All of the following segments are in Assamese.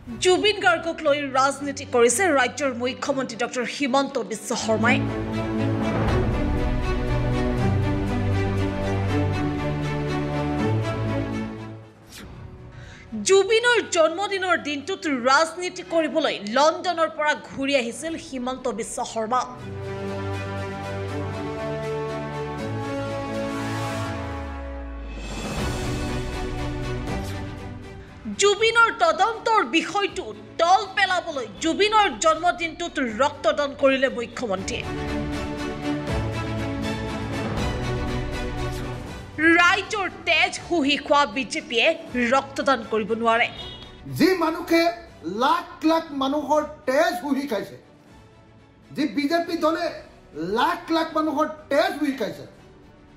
জুবিন গাৰ্গক লৈ ৰাজনীতি কৰিছে ৰাজ্যৰ মুখ্যমন্ত্ৰী ডক্টৰ হিমন্ত বিশ্ব শৰ্মাই। জুবিনৰ জন্মদিনৰ দিনটোত ৰাজনীতি কৰিবলৈ লণ্ডনৰ পৰা ঘূৰি আহিছিল হিমন্ত বিশ্ব শৰ্মা। জুবিনৰ তদন্তৰ বিষয়টো তল পেলাবলৈ জুবিনৰ জন্মদিনটোত ৰক্তদান কৰিলে মুখ্যমন্ত্ৰীয়ে। ৰাইজৰ তেজ শুহি খোৱা বিজেপিয়ে ৰক্তদান কৰিব নোৱাৰে। যি মানুহে লাখ লাখ মানুহৰ তেজ শুহি খাইছে, যি বিজেপি দলে লাখ লাখ মানুহৰ তেজ শুহি খাইছে,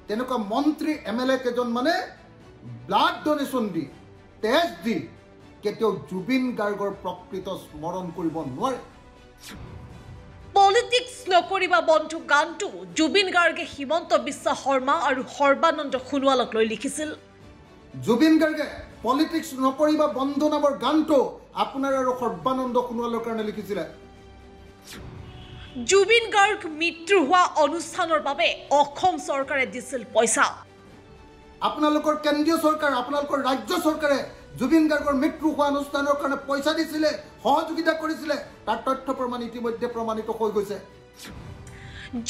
তেনেকুৱা মন্ত্ৰী MLA কেইজন মানে ব্লাড ডোনেশ্যন দি তেজ দি কেতিয়াও জুবিন গাৰ্গৰ প্ৰকৃত স্মৰণ কৰিব নোৱাৰে। পলিটিক্স নকৰিবা বন্ধু গানটো জুবিন গাৰ্গে হিমন্ত বিশ্ব শৰ্মা আৰু সৰ্বানন্দ সোণোৱালক লৈ লিখিছিল। জুবিন গাৰ্গে পলিটিক্স নকৰিবা বন্ধু নামৰ গানটো আপোনাৰ আৰু সৰ্বানন্দ সোণোৱালৰ কাৰণে লিখিছিলে। জুবিন গাৰ্গ মৃত্যু হোৱা অনুষ্ঠানৰ বাবে অসম চৰকাৰে দিছিল পইচা। আপোনালোকৰ কেন্দ্ৰীয় চৰকাৰ, আপোনালোকৰ ৰাজ্য চৰকাৰে জুবিন গাৰ্গৰ মৃত্যু হোৱা অনুষ্ঠানৰ কাৰণে পইচা দিছিলে, সহযোগিতা কৰিছিলে। তাৰ তথ্য প্ৰমাণ ইতিমধ্যে প্ৰমাণিত হৈ গৈছে।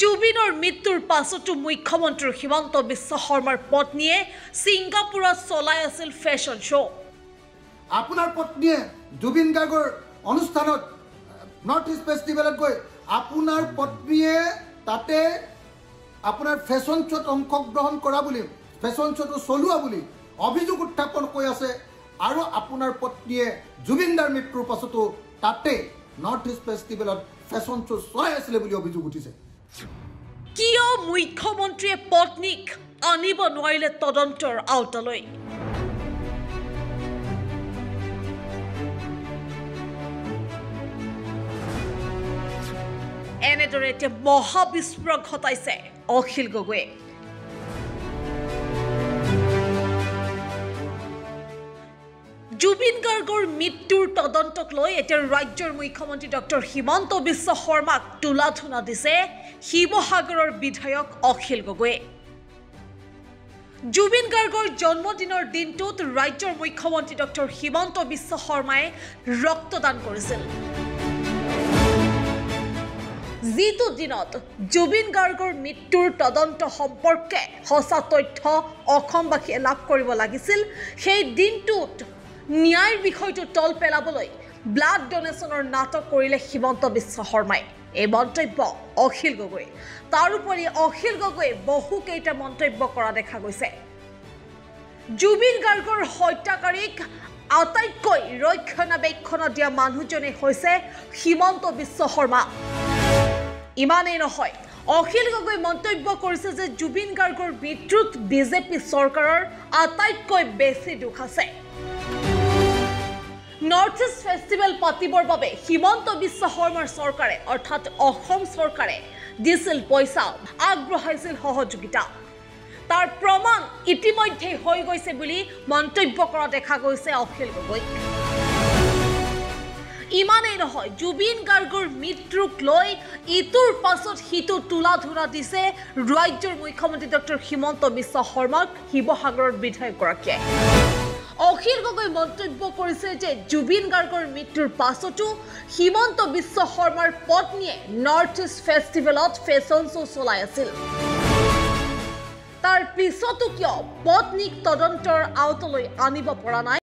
জুবিনৰ মৃত্যুৰ পাছতো মুখ্যমন্ত্ৰী হিমন্ত বিশ্ব শৰ্মাৰ পত্নীয়ে ছিংগাপুৰত চলাই আছিল ফেশ্বন শ্ব'। আপোনাৰ পত্নীয়ে জুবিন গাৰ্গৰ অনুষ্ঠানত নৰ্থ ইষ্ট ফেষ্টিভেলত গৈ আপোনাৰ পত্নীয়ে তাতে আপোনাৰ ফেশ্বন শ্ব'ত অংশগ্ৰহণ কৰা বুলি, ফেশ্বন শ্ব'টো চলোৱা বুলি অভিযোগ উত্থাপন কৰি আছে। আৰু আপোনাৰ পত্নীয়ে জুবিনদাৰ মৃত্যুৰ পাছতো তাতে নৰ্থ ইষ্ট ফেষ্টিভেলত ফেশ্বন শ্ব' চলাই আছিলে বুলি অভিযোগ উঠিছে। কিয় মুখ্যমন্ত্ৰীয়ে পত্নীক আনিব নোৱাৰিলে তদন্তৰ আওতালৈ? এনেদৰে এতিয়া মহাবিস্ফোৰণ ঘটাইছে অখিল গগৈয়ে। জুবিন গাৰ্গৰ মৃত্যুৰ তদন্তক লৈ এতিয়া ৰাজ্যৰ মুখ্যমন্ত্ৰী ডক্টৰ হিমন্ত বিশ্ব শৰ্মাক তুলাধুনা দিছে শিৱসাগৰৰ বিধায়ক অখিল গগৈয়ে। জুবিন গাৰ্গৰ জন্মদিনৰ দিনটোত ৰাজ্যৰ মুখ্যমন্ত্ৰী ডক্টৰ হিমন্ত বিশ্ব শৰ্মাই ৰক্তদান কৰিছিল। যিটো দিনত জুবিন গাৰ্গৰ মৃত্যুৰ তদন্ত সম্পৰ্কে সঁচা তথ্য অসমবাসীয়ে লাভ কৰিব লাগিছিল, সেই দিনটোত ন্যায়ৰ বিষয়টো তল পেলাবলৈ ব্লাড ডোনেশ্যনৰ নাটক কৰিলে হিমন্ত বিশ্ব শৰ্মাই। এই মন্তব্য অখিল গগৈ। তাৰোপৰি অখিল গগৈয়ে বহুকেইটা মন্তব্য কৰা দেখা গৈছে। জুবিন গাৰ্গৰ হত্যাকাৰীক আটাইতকৈ ৰক্ষণাবেক্ষণ দিয়া মানুহজনে হৈছে হিমন্ত বিশ্ব শৰ্মা। ইমানেই নহয়, অখিল গগৈ মন্তব্য কৰিছে যে জুবিন গাৰ্গৰ মৃত্যুত বিজেপি চৰকাৰৰ আটাইতকৈ বেছি দুখ আছে। নৰ্থ ইষ্ট ফেষ্টিভেল পাতিবৰ বাবে হিমন্ত বিশ্ব শৰ্মাৰ চৰকাৰে অৰ্থাৎ অসম চৰকাৰে দিছিল পইচা, আগবঢ়াইছিল সহযোগিতা। তাৰ প্ৰমাণ ইতিমধ্যে হৈ গৈছে বুলি মন্তব্য কৰা দেখা গৈছে অখিল গগৈ। ইমানেই নহয়, জুবিন গাৰ্গৰ মৃত্যুক লৈ ইটোৰ পাছত সিটো তুলাধুনা দিছে ৰাজ্যৰ মুখ্যমন্ত্ৰী ডক্টৰ হিমন্ত বিশ্ব শৰ্মাক শিৱসাগৰৰ বিধায়কগৰাকীয়ে। অখিল গগৈ মন্তব্য কৰিছে যে জুবিন গাৰ্গৰ মৃত্যুৰ পাছতো হিমন্ত বিশ্ব শৰ্মাৰ পত্নীয়ে নৰ্থ ইষ্ট ফেষ্টিভেলত ফেশ্বন শ্ব' চলাই আছিল। তাৰ পিছতো কিয় পত্নীক তদন্তৰ আওতালৈ আনিব পৰা নাই?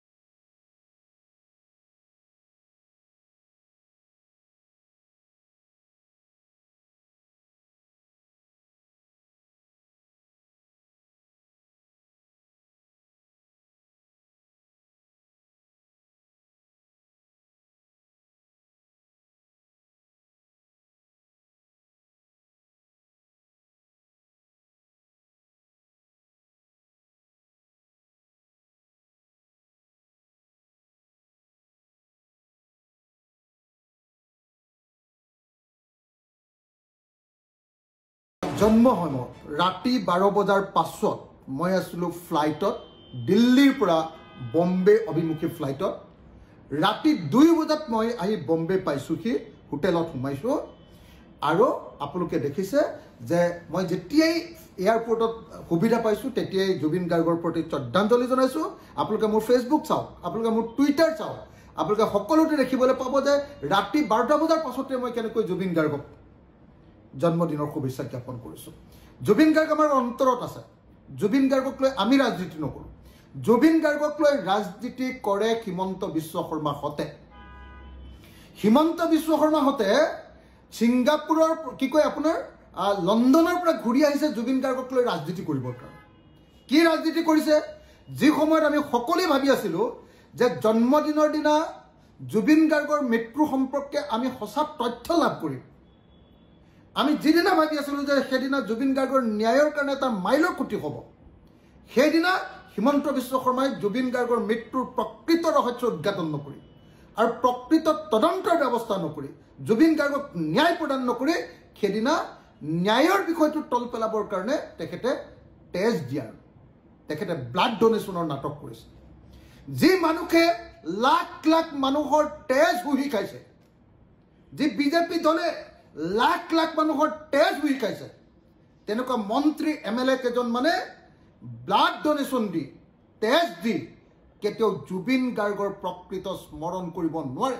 জন্ম সময়ত ৰাতি 12 বজাৰ পাছত মই আছিলোঁ ফ্লাইটত, দিল্লীৰ পৰা বম্বে অভিমুখী ফ্লাইটত। ৰাতি 2 বজাত মই আহি বম্বে পাইছোহি হোটেলত সোমাইছোঁ আৰু আপোনালোকে দেখিছে যে মই যেতিয়াই এয়াৰপোৰ্টত সুবিধা পাইছোঁ তেতিয়াই জুবিন গাৰ্গৰ প্ৰতি শ্ৰদ্ধাঞ্জলি জনাইছোঁ আপোনালোকে মোৰ ফেচবুক চাওক আপোনালোকে মোৰ টুইটাৰ চাওক আপোনালোকে সকলোতে দেখিবলৈ পাব যে ৰাতি 12টা বজাৰ পাছতে মই কেনেকৈ জুবিন গাৰ্গক জন্মদিনৰ শুভেচ্ছা জ্ঞাপন কৰিছোঁ জুবিন গাৰ্গ আমাৰ অন্তৰত আছে জুবিন গাৰ্গক লৈ আমি ৰাজনীতি নকৰোঁ জুবিন গাৰ্গক লৈ ৰাজনীতি কৰে হিমন্ত বিশ্ব শৰ্মাহঁতে হিমন্ত বিশ্ব শৰ্মাহঁতে ছিংগাপুৰৰ কি কয় আপোনাৰ লণ্ডনৰ পৰা ঘূৰি আহিছে জুবিন গাৰ্গক লৈ ৰাজনীতি কৰিবৰ কাৰণে কি ৰাজনীতি কৰিছে যি সময়ত আমি সকলোৱে ভাবি আছিলোঁ যে জন্মদিনৰ দিনা জুবিন গাৰ্গৰ মৃত্যু সম্পৰ্কে আমি সঁচা তথ্য লাভ কৰিম আমি যিদিনা ভাবি আছিলোঁ যে সেইদিনা জুবিন গাৰ্গৰ ন্যায়ৰ কাৰণে এটা মাইলৰ খুঁটি হ'ব সেইদিনা হিমন্ত বিশ্ব শৰ্মাই জুবিন গাৰ্গৰ মৃত্যুৰ প্ৰকৃত ৰহস্য উদ্ঘাটন নকৰি আৰু প্ৰকৃত তদন্তৰ ব্যৱস্থা নকৰি জুবিন গাৰ্গক ন্যায় প্ৰদান নকৰি সেইদিনা ন্যায়ৰ বিষয়টো তল পেলাবৰ কাৰণে তেখেতে তেজ দিয়াৰ তেখেতে ব্লাড ডোনেশ্যনৰ নাটক কৰিছে যি মানুহে লাখ লাখ মানুহৰ তেজ শুহি খাইছে যি বিজেপি দলে লাখ লাখ মানুহৰ তেজ শুহি খাইছে তেনেকুৱা মন্ত্ৰী MLA কেইজন মানে ব্লাড ডোনেশ্যন দি তেজ দি কেতিয়াও জুবিন গাৰ্গৰ প্ৰকৃত স্মৰণ কৰিব নোৱাৰে